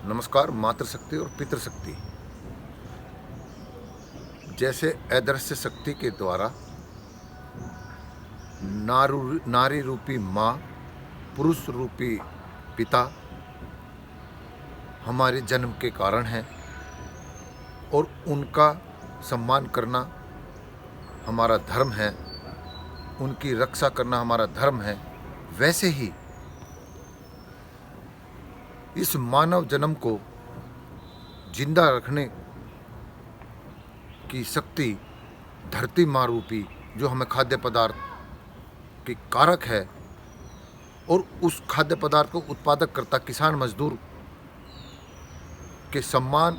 नमस्कार। मातृशक्ति और पितृशक्ति जैसे अदृश्य शक्ति के द्वारा नारी रूपी माँ, पुरुष रूपी पिता हमारे जन्म के कारण हैं और उनका सम्मान करना हमारा धर्म है, उनकी रक्षा करना हमारा धर्म है। वैसे ही इस मानव जन्म को जिंदा रखने की शक्ति धरती माँ रूपी जो हमें खाद्य पदार्थ की कारक है और उस खाद्य पदार्थ को उत्पादक करता किसान मजदूर के सम्मान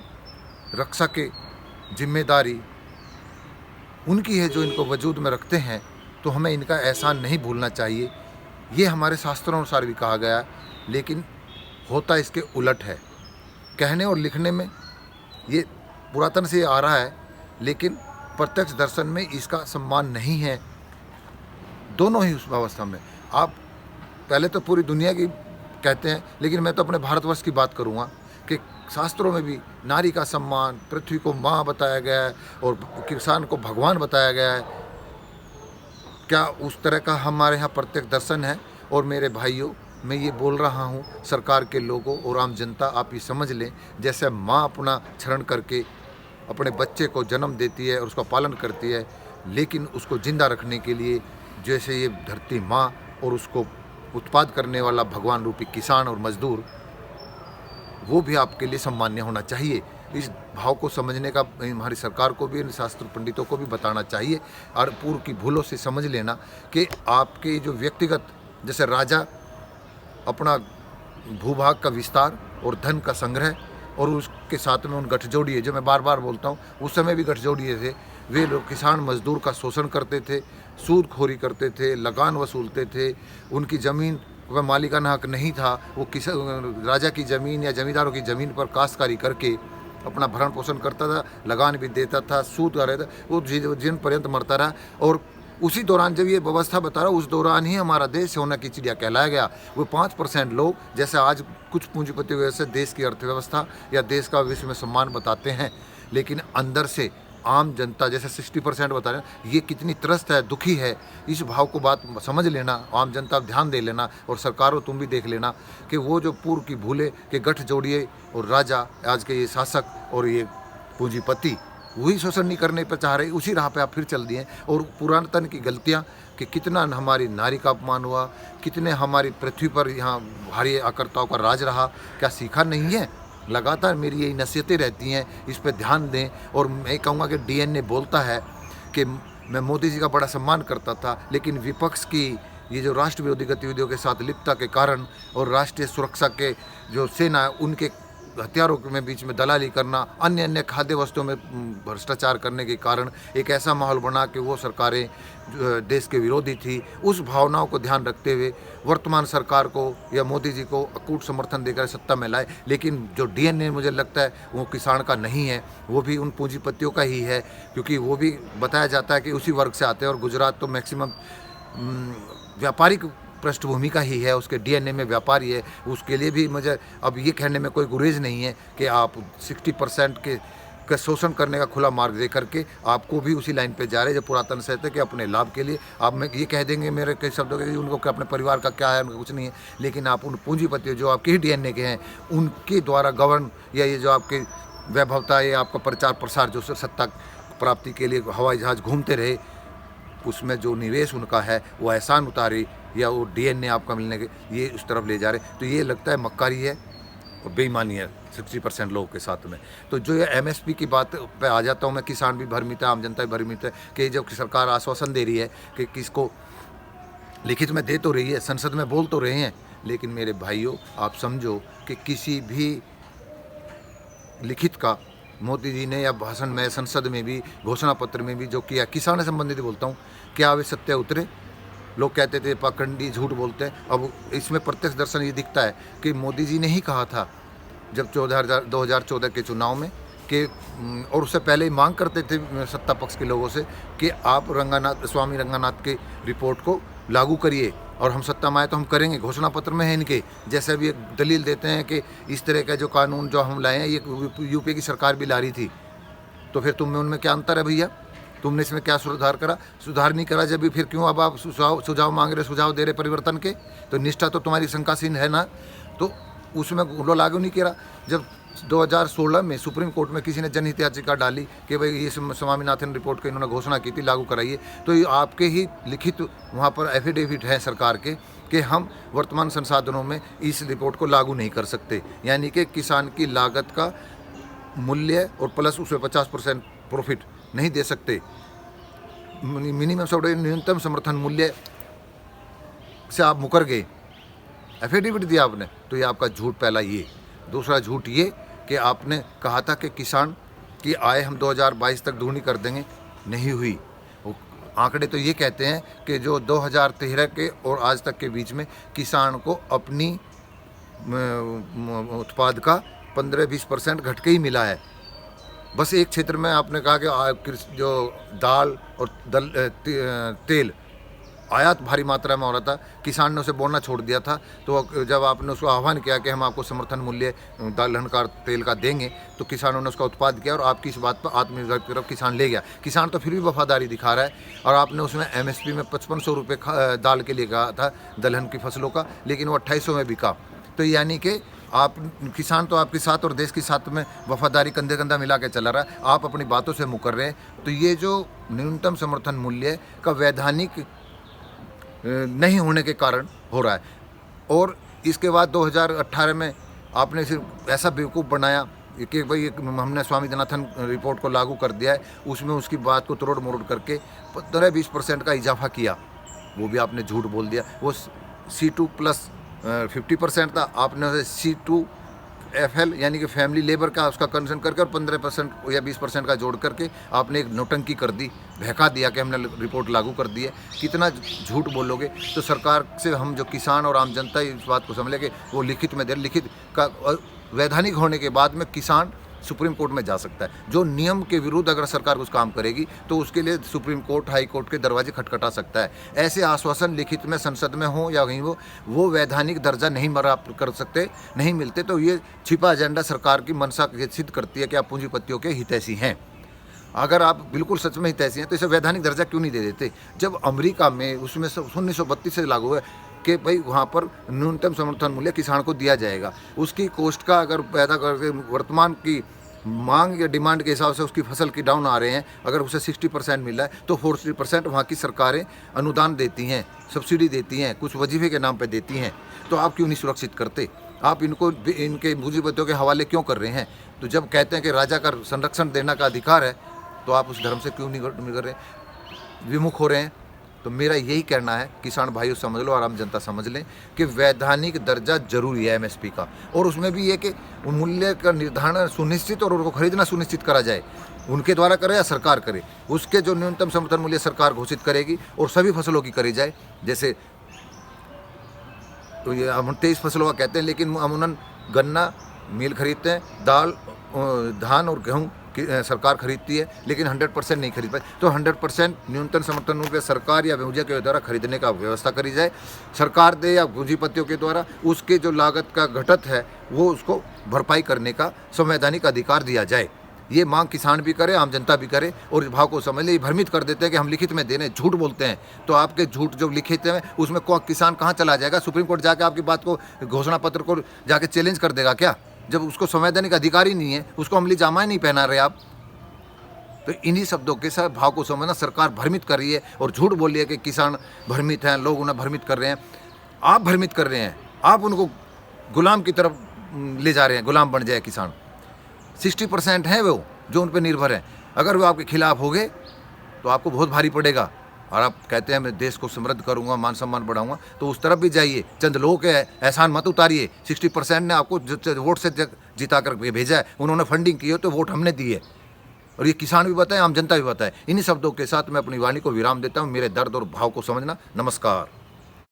रक्षा के जिम्मेदारी उनकी है जो इनको वजूद में रखते हैं। तो हमें इनका एहसान नहीं भूलना चाहिए। ये हमारे शास्त्रों अनुसार भी कहा गया है, लेकिन होता इसके उलट है। कहने और लिखने में ये पुरातन से आ रहा है, लेकिन प्रत्यक्ष दर्शन में इसका सम्मान नहीं है। दोनों ही उस अवस्था में आप पहले तो पूरी दुनिया की कहते हैं, लेकिन मैं तो अपने भारतवर्ष की बात करूँगा कि शास्त्रों में भी नारी का सम्मान, पृथ्वी को माँ बताया गया है और किसान को भगवान बताया गया है। क्या उस तरह का हमारे यहाँ प्रत्यक्ष दर्शन है? और मेरे भाइयों, मैं ये बोल रहा हूँ सरकार के लोगों और आम जनता, आप ये समझ लें, जैसे माँ अपना क्षरण करके अपने बच्चे को जन्म देती है और उसका पालन करती है, लेकिन उसको जिंदा रखने के लिए जैसे ये धरती माँ और उसको उत्पाद करने वाला भगवान रूपी किसान और मजदूर, वो भी आपके लिए सम्मान्य होना चाहिए। इस भाव को समझने का हमारी सरकार को भी, शास्त्र पंडितों को भी बताना चाहिए और पूर्व की भूलों से समझ लेना कि आपके जो व्यक्तिगत, जैसे राजा अपना भूभाग का विस्तार और धन का संग्रह और उसके साथ में उन गठजोड़िए, जो मैं बार बार बोलता हूँ, उस समय भी गठजोड़िए थे, वे लोग किसान मजदूर का शोषण करते थे, सूदखोरी करते थे, लगान वसूलते थे, उनकी ज़मीन वह मालिकाना हक नहीं था। वो राजा की ज़मीन या जमींदारों की ज़मीन पर काश्तकारी करके अपना भरण पोषण करता था, लगान भी देता था, सूद कर रहा था, वो जिन पर्यंत मरता रहा। और उसी दौरान जब ये व्यवस्था बता रहा, उस दौरान ही हमारा देश सोना की चिड़िया कहलाया गया। वो 5% लोग, जैसे आज कुछ पूंजीपति वजह से देश की अर्थव्यवस्था या देश का विश्व में सम्मान बताते हैं, लेकिन अंदर से आम जनता जैसे 60% बता रहे हैं, ये कितनी त्रस्त है, दुखी है। इस भाव को बात समझ लेना, आम जनता ध्यान दे लेना, और सरकारों तुम भी देख लेना कि वो जो पूर्व की भूले के गठ जोड़िए और राजा, आज के ये शासक और ये पूंजीपति वही शोषण नहीं करने पर चाह रहे, उसी राह पे आप फिर चल दिए। और पुरातन की गलतियाँ कि कितना हमारी नारी का अपमान हुआ, कितने हमारी पृथ्वी पर यहाँ भारी आकर्ताओं का राज रहा, क्या सीखा नहीं है? लगातार मेरी यही नसीहतें रहती हैं, इस पर ध्यान दें। और मैं कहूँगा कि डीएनए बोलता है कि मैं मोदी जी का बड़ा सम्मान करता था, लेकिन विपक्ष की ये जो राष्ट्र विरोधी गतिविधियों के साथ लिप्तता के कारण और राष्ट्रीय सुरक्षा के जो सेना है, उनके हथियारों में बीच में दलाली करना, अन्य अन्य खाद्य वस्तुओं में भ्रष्टाचार करने के कारण एक ऐसा माहौल बना कि वो सरकारें देश के विरोधी थी। उस भावनाओं को ध्यान रखते हुए वर्तमान सरकार को या मोदी जी को अकूट समर्थन देकर सत्ता में लाए। लेकिन जो डीएनए मुझे लगता है वो किसान का नहीं है, वो भी उन पूंजीपतियों का ही है, क्योंकि वो भी बताया जाता है कि उसी वर्ग से आते हैं। और गुजरात तो मैक्सिमम व्यापारिक पृष्ठभूमि का ही है, उसके डीएनए में व्यापारी है। उसके लिए भी मुझे अब ये कहने में कोई गुरेज नहीं है कि आप 60% के शोषण करने का खुला मार्ग दे करके आपको भी उसी लाइन पे जा रहे हैं जो पुरातन से थे कि अपने लाभ के लिए आप में ये कह देंगे मेरे कई शब्दों के, उनको कि अपने परिवार का क्या है, उनका कुछ नहीं है। लेकिन आप उन पूंजीपतियों जो आपके ही डीएनए के हैं, उनके द्वारा गवर्न या ये जो आपके वैभवता, ये आपका प्रचार प्रसार जो सत्ता प्राप्ति के लिए हवाई जहाज़ घूमते रहे, उसमें जो निवेश उनका है वो एहसान उतारे या वो डीएनए आपका मिलने के ये उस तरफ ले जा रहे। तो ये लगता है मक्कारी है और बेईमानी है 60% लोगों के साथ में। तो जो ये एमएसपी की बात पे आ जाता हूँ मैं, किसान भी भ्रमित है, आम जनता भी भ्रमित है कि जब सरकार आश्वासन दे रही है कि किसको लिखित में दे तो रही है, संसद में बोल तो रहे हैं, लेकिन मेरे भाइयों आप समझो कि किसी भी लिखित का मोदी जी ने या भाषण में, संसद में भी, घोषणा पत्र में भी जो किया, किसान से संबंधित बोलता हूँ, क्या वे सत्य उतरे? लोग कहते थे पाखंडी झूठ बोलते हैं। अब इसमें प्रत्यक्ष दर्शन ये दिखता है कि मोदी जी ने ही कहा था जब 2014 के चुनाव में कि, और उससे पहले ही मांग करते थे सत्ता पक्ष के लोगों से कि आप स्वामी रंगानाथ के रिपोर्ट को लागू करिए, और हम सत्ता में आए तो हम करेंगे। घोषणा पत्र में है इनके, जैसे भी एक दलील देते हैं कि इस तरह का जो कानून जो हम लाए हैं ये यूपी की सरकार भी ला रही थी, तो फिर तुम में उनमें क्या अंतर है भैया? तुमने इसमें क्या सुधार करा? सुधार नहीं करा जब भी फिर क्यों अब आप सुझाव मांग रहे, सुझाव दे रहे परिवर्तन के? तो निष्ठा तो तुम्हारी शंकासीन है ना, तो उसमें वो लागू नहीं किया। जब 2016 में सुप्रीम कोर्ट में किसी ने जनहित याचिका डाली कि भाई ये स्वामीनाथन रिपोर्ट की इन्होंने घोषणा की थी, लागू कराइए, तो ये आपके ही लिखित वहाँ पर एफिडेविट है सरकार के कि हम वर्तमान संसाधनों में इस रिपोर्ट को लागू नहीं कर सकते, यानी कि किसान की लागत का मूल्य और प्लस उसमें 50% प्रॉफिट नहीं दे सकते। मिनिमम न्यूनतम समर्थन मूल्य से आप मुकर गए, एफिडेविट दिया आपने, तो ये आपका झूठ पहला ये। दूसरा झूठ ये कि आपने कहा था कि किसान की आय हम 2022 तक दोगुनी कर देंगे, नहीं हुई। आंकड़े तो ये कहते हैं कि जो 2013 के और आज तक के बीच में किसान को अपनी उत्पाद का 15-20% घट के ही मिला है। बस एक क्षेत्र में आपने कहा कि जो दाल और तेल आयात भारी मात्रा में हो रहा था, किसान ने उसे बोलना छोड़ दिया था। तो जब आपने उसको आह्वान किया कि हम आपको समर्थन मूल्य दलहन का तेल का देंगे, तो किसानों ने उसका उत्पाद किया और आपकी इस बात पर आत्मनिर्भर की तरफ किसान ले गया। किसान तो फिर भी वफादारी दिखा रहा है, और आपने उसमें MSP में 5500 रुपये दाल के लिए कहा था दलहन की फसलों का, लेकिन वो 2800 में बिका। तो यानी कि आप किसान तो आपके साथ और देश के साथ में वफादारी कंधे कंधा मिला के चला रहा है, आप अपनी बातों से मुकर रहे हैं। तो ये जो न्यूनतम समर्थन मूल्य का वैधानिक नहीं होने के कारण हो रहा है। और इसके बाद 2018 में आपने सिर्फ ऐसा बेवकूफ़ बनाया कि भाई हमने स्वामीनाथन रिपोर्ट को लागू कर दिया है, उसमें उसकी बात को तोड़ मरोड़ करके 15-20% का इजाफा किया, वो भी आपने झूठ बोल दिया। वो C2 प्लस 50% था, आपने उसे C2FL यानी कि फैमिली लेबर का उसका कंसर्न करके और 15% या 20% का जोड़ करके आपने एक नौटंकी कर दी, बहका दिया कि हमने रिपोर्ट लागू कर दी है। कितना झूठ बोलोगे? तो सरकार से हम जो किसान और आम जनता इस बात को समझ ले कि वो लिखित में दे, लिखित का वैधानिक होने के बाद में किसान सुप्रीम कोर्ट में जा सकता है। जो नियम के विरुद्ध अगर सरकार कुछ काम करेगी तो उसके लिए सुप्रीम कोर्ट, हाई कोर्ट के दरवाजे खटखटा सकता है। ऐसे आश्वासन लिखित में संसद में हो या कहीं वो वैधानिक दर्जा नहीं प्राप्त कर सकते, नहीं मिलते। तो ये छिपा एजेंडा सरकार की मंशा सिद्ध करती है कि आप पूंजीपतियों के हितैषी हैं। अगर आप बिल्कुल सच में हितैषी हैं तो इसे वैधानिक दर्जा क्यों नहीं दे देते? जब अमेरिका में उसमें 1932 से लागू है कि भाई वहाँ पर न्यूनतम समर्थन मूल्य किसान को दिया जाएगा, उसकी कॉस्ट का अगर पैदा करके वर्तमान की मांग या डिमांड के हिसाब से उसकी फसल की डाउन आ रहे हैं, अगर उसे 60% मिला है तो 40% वहाँ की सरकारें अनुदान देती हैं, सब्सिडी देती हैं, कुछ वजीफे के नाम पे देती हैं। तो आप क्यों नहीं सुरक्षित करते? आप इनको इनके पूंजीपतियों के हवाले क्यों कर रहे हैं? तो जब कहते हैं कि राजा का संरक्षण देना का अधिकार है, तो आप उस धर्म से क्यों नहीं कर रहे, विमुख हो रहे हैं? तो मेरा यही कहना है, किसान भाइयों समझ लो और आम जनता समझ लें कि वैधानिक दर्जा जरूरी है MSP का, और उसमें भी ये कि मूल्य का निर्धारण सुनिश्चित और उनको खरीदना सुनिश्चित करा जाए, उनके द्वारा करे या सरकार करे। उसके जो न्यूनतम समर्थन मूल्य सरकार घोषित करेगी और सभी फसलों की करी जाए। जैसे तो ये हम 23 फसलों का कहते हैं, लेकिन अमूमन गन्ना मिल खरीदते हैं, दाल, धान और गेहूँ सरकार खरीदती है, लेकिन 100% नहीं खरीद पाए। तो 100% न्यूनतम समर्थन मूल्य सरकार या पूंजी के द्वारा खरीदने का व्यवस्था करी जाए, सरकार दे या पूंजीपतियों के द्वारा उसके जो लागत का घटत है वो उसको भरपाई करने का संवैधानिक अधिकार दिया जाए। ये मांग किसान भी करे, आम जनता भी करे, और इस भाव को समझ ले। भ्रमित कर देते हैं कि हम लिखित में दे रहे हैं, झूठ बोलते हैं। तो आपके झूठ जो लिखित में उसमें किसान कहाँ चला जाएगा? सुप्रीम कोर्ट जाके आपकी बात को, घोषणा पत्र को जाके चैलेंज कर देगा क्या? जब उसको संवैधानिक अधिकार ही नहीं है, उसको अमली जामा ही नहीं पहना रहे आप। तो इन्हीं शब्दों के साथ भाव को समझना, सरकार भ्रमित कर रही है और झूठ बोल रही है कि किसान भ्रमित हैं, लोग उन्हें भ्रमित कर रहे हैं। आप भ्रमित कर रहे हैं, आप उनको गुलाम की तरफ ले जा रहे हैं, गुलाम बन जाए किसान। 60% हैं वो जो उन पर निर्भर हैं। अगर वो आपके खिलाफ हो गए तो आपको बहुत भारी पड़ेगा। और आप कहते हैं मैं देश को समृद्ध करूंगा, मान सम्मान बढ़ाऊंगा, तो उस तरफ भी जाइए। चंद लोगों के एहसान मत उतारिए। 60% ने आपको वोट से जिता कर भेजा है, उन्होंने फंडिंग की है तो वोट हमने दी है, और ये किसान भी बताए, आम जनता भी बताए। इन्हीं शब्दों के साथ मैं अपनी वाणी को विराम देता हूँ। मेरे दर्द और भाव को समझना। नमस्कार।